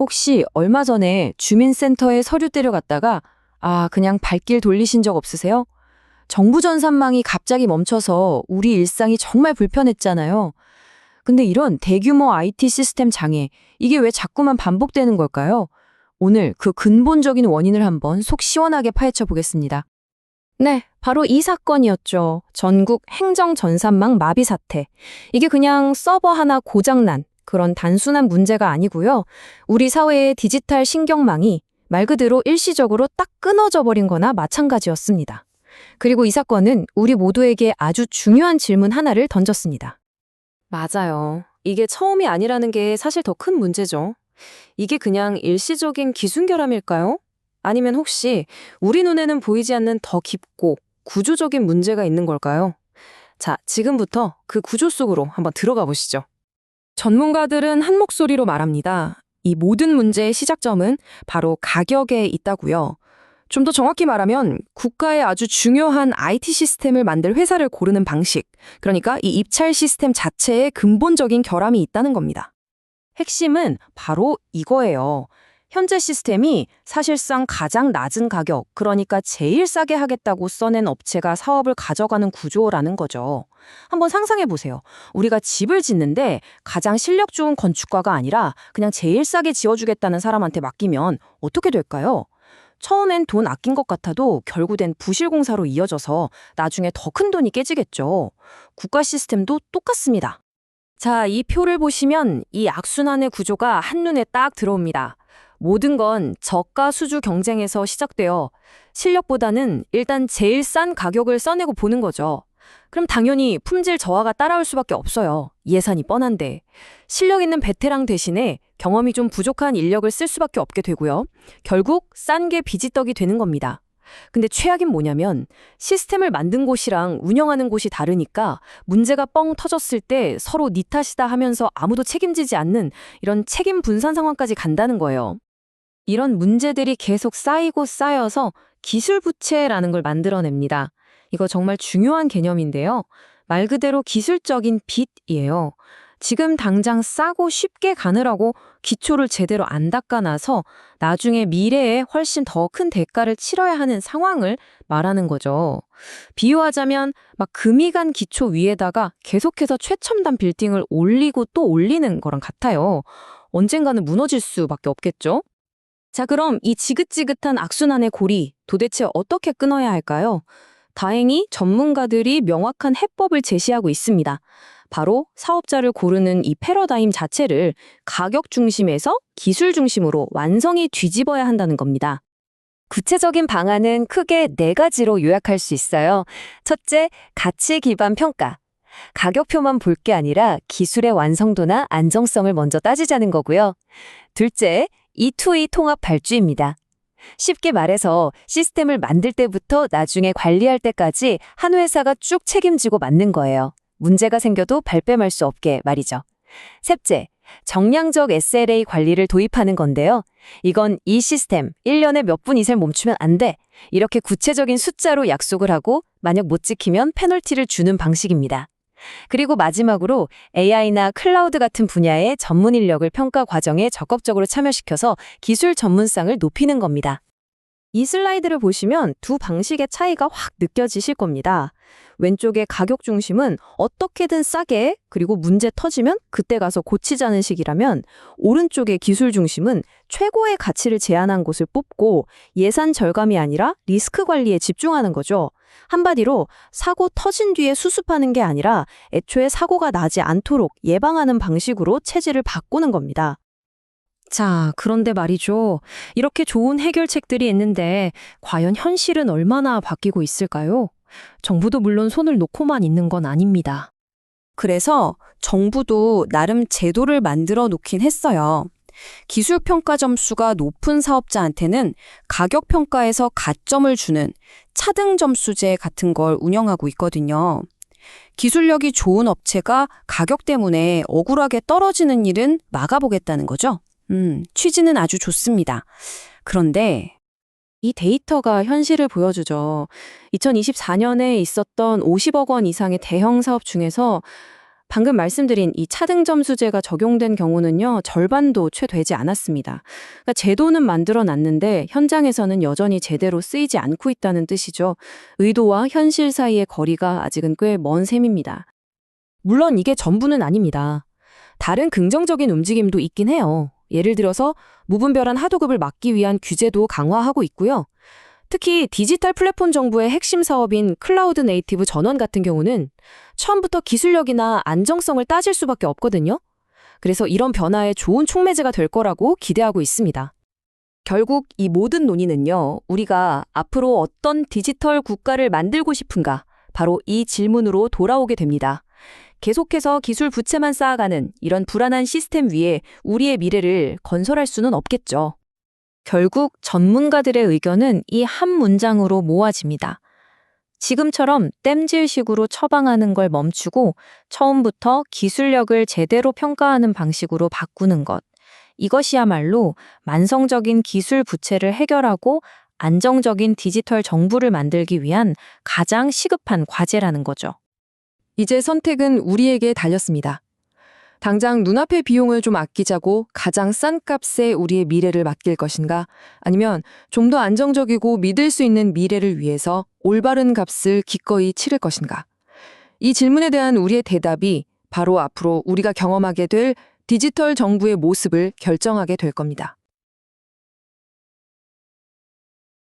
혹시 얼마 전에 주민센터에 서류 때려갔다가 그냥 발길 돌리신 적 없으세요? 정부 전산망이 갑자기 멈춰서 우리 일상이 정말 불편했잖아요. 근데 이런 대규모 IT 시스템 장애, 이게 왜 자꾸만 반복되는 걸까요? 오늘 그 근본적인 원인을 한번 속 시원하게 파헤쳐 보겠습니다. 네, 바로 이 사건이었죠. 전국 행정 전산망 마비 사태. 이게 그냥 서버 하나 고장난 그런 단순한 문제가 아니고요. 우리 사회의 디지털 신경망이 말 그대로 일시적으로 딱 끊어져 버린 거나 마찬가지였습니다. 그리고 이 사건은 우리 모두에게 아주 중요한 질문 하나를 던졌습니다. 맞아요. 이게 처음이 아니라는 게 사실 더 큰 문제죠. 이게 그냥 일시적인 기순결함일까요? 아니면 혹시 우리 눈에는 보이지 않는 더 깊고 구조적인 문제가 있는 걸까요? 자, 지금부터 그 구조 속으로 한번 들어가 보시죠. 전문가들은 한 목소리로 말합니다. 이 모든 문제의 시작점은 바로 가격에 있다고요. 좀 더 정확히 말하면 국가의 아주 중요한 IT 시스템을 만들 회사를 고르는 방식, 그러니까 이 입찰 시스템 자체에 근본적인 결함이 있다는 겁니다. 핵심은 바로 이거예요. 현재 시스템이 사실상 가장 낮은 가격, 그러니까 제일 싸게 하겠다고 써낸 업체가 사업을 가져가는 구조라는 거죠. 한번 상상해 보세요. 우리가 집을 짓는데 가장 실력 좋은 건축가가 아니라 그냥 제일 싸게 지어주겠다는 사람한테 맡기면 어떻게 될까요? 처음엔 돈 아낀 것 같아도 결국엔 부실공사로 이어져서 나중에 더 큰 돈이 깨지겠죠. 국가 시스템도 똑같습니다. 자, 이 표를 보시면 이 악순환의 구조가 한눈에 딱 들어옵니다. 모든 건 저가 수주 경쟁에서 시작되어 실력보다는 일단 제일 싼 가격을 써내고 보는 거죠. 그럼 당연히 품질 저하가 따라올 수밖에 없어요. 예산이 뻔한데. 실력 있는 베테랑 대신에 경험이 좀 부족한 인력을 쓸 수밖에 없게 되고요. 결국 싼 게 비지떡이 되는 겁니다. 근데 최악인 뭐냐면 시스템을 만든 곳이랑 운영하는 곳이 다르니까 문제가 뻥 터졌을 때 서로 네 탓이다 하면서 아무도 책임지지 않는 이런 책임 분산 상황까지 간다는 거예요. 이런 문제들이 계속 쌓이고 쌓여서 기술 부채라는 걸 만들어냅니다. 이거 정말 중요한 개념인데요. 말 그대로 기술적인 빚이에요. 지금 당장 싸고 쉽게 가느라고 기초를 제대로 안 닦아놔서 나중에 미래에 훨씬 더 큰 대가를 치러야 하는 상황을 말하는 거죠. 비유하자면 막 금이 간 기초 위에다가 계속해서 최첨단 빌딩을 올리고 또 올리는 거랑 같아요. 언젠가는 무너질 수밖에 없겠죠? 자, 그럼 이 지긋지긋한 악순환의 고리 도대체 어떻게 끊어야 할까요? 다행히 전문가들이 명확한 해법을 제시하고 있습니다. 바로 사업자를 고르는 이 패러다임 자체를 가격 중심에서 기술 중심으로 완성히 뒤집어야 한다는 겁니다. 구체적인 방안은 크게 4가지로 요약할 수 있어요. 첫째, 가치 기반 평가. 가격표만 볼 게 아니라 기술의 완성도나 안정성을 먼저 따지자는 거고요. 둘째, E2E 통합 발주입니다. 쉽게 말해서 시스템을 만들 때부터 나중에 관리할 때까지 한 회사가 쭉 책임지고 맡는 거예요. 문제가 생겨도 발뺌할 수 없게 말이죠. 셋째, 정량적 SLA 관리를 도입하는 건데요. 이건 이 시스템 1년에 몇 분 이상 멈추면 안 돼. 이렇게 구체적인 숫자로 약속을 하고 만약 못 지키면 페널티를 주는 방식입니다. 그리고 마지막으로 AI나 클라우드 같은 분야의 전문 인력을 평가 과정에 적극적으로 참여시켜서 기술 전문성을 높이는 겁니다. 이 슬라이드를 보시면 두 방식의 차이가 확 느껴지실 겁니다. 왼쪽의 가격 중심은 어떻게든 싸게 그리고 문제 터지면 그때 가서 고치자는 식이라면 오른쪽의 기술 중심은 최고의 가치를 제한한 곳을 뽑고 예산 절감이 아니라 리스크 관리에 집중하는 거죠. 한마디로 사고 터진 뒤에 수습하는 게 아니라 애초에 사고가 나지 않도록 예방하는 방식으로 체질을 바꾸는 겁니다. 자, 그런데 말이죠. 이렇게 좋은 해결책들이 있는데 과연 현실은 얼마나 바뀌고 있을까요? 정부도 물론 손을 놓고만 있는 건 아닙니다. 그래서 정부도 나름 제도를 만들어 놓긴 했어요. 기술평가 점수가 높은 사업자한테는 가격평가에서 가점을 주는 차등점수제 같은 걸 운영하고 있거든요. 기술력이 좋은 업체가 가격 때문에 억울하게 떨어지는 일은 막아보겠다는 거죠. 취지는 아주 좋습니다. 그런데 이 데이터가 현실을 보여주죠. 2024년에 있었던 50억 원 이상의 대형 사업 중에서 방금 말씀드린 이 차등점수제가 적용된 경우는요, 절반도 채 되지 않았습니다. 그러니까 제도는 만들어 놨는데 현장에서는 여전히 제대로 쓰이지 않고 있다는 뜻이죠. 의도와 현실 사이의 거리가 아직은 꽤 먼 셈입니다. 물론 이게 전부는 아닙니다. 다른 긍정적인 움직임도 있긴 해요. 예를 들어서 무분별한 하도급을 막기 위한 규제도 강화하고 있고요. 특히 디지털 플랫폼 정부의 핵심 사업인 클라우드 네이티브 전원 같은 경우는 처음부터 기술력이나 안정성을 따질 수밖에 없거든요. 그래서 이런 변화에 좋은 촉매제가 될 거라고 기대하고 있습니다. 결국 이 모든 논의는요, 우리가 앞으로 어떤 디지털 국가를 만들고 싶은가, 바로 이 질문으로 돌아오게 됩니다. 계속해서 기술 부채만 쌓아가는 이런 불안한 시스템 위에 우리의 미래를 건설할 수는 없겠죠. 결국 전문가들의 의견은 이 한 문장으로 모아집니다. 지금처럼 땜질식으로 처방하는 걸 멈추고 처음부터 기술력을 제대로 평가하는 방식으로 바꾸는 것. 이것이야말로 만성적인 기술 부채를 해결하고 안정적인 디지털 정부를 만들기 위한 가장 시급한 과제라는 거죠. 이제 선택은 우리에게 달렸습니다. 당장 눈앞의 비용을 좀 아끼자고 가장 싼 값에 우리의 미래를 맡길 것인가? 아니면 좀 더 안정적이고 믿을 수 있는 미래를 위해서 올바른 값을 기꺼이 치를 것인가? 이 질문에 대한 우리의 대답이 바로 앞으로 우리가 경험하게 될 디지털 정부의 모습을 결정하게 될 겁니다.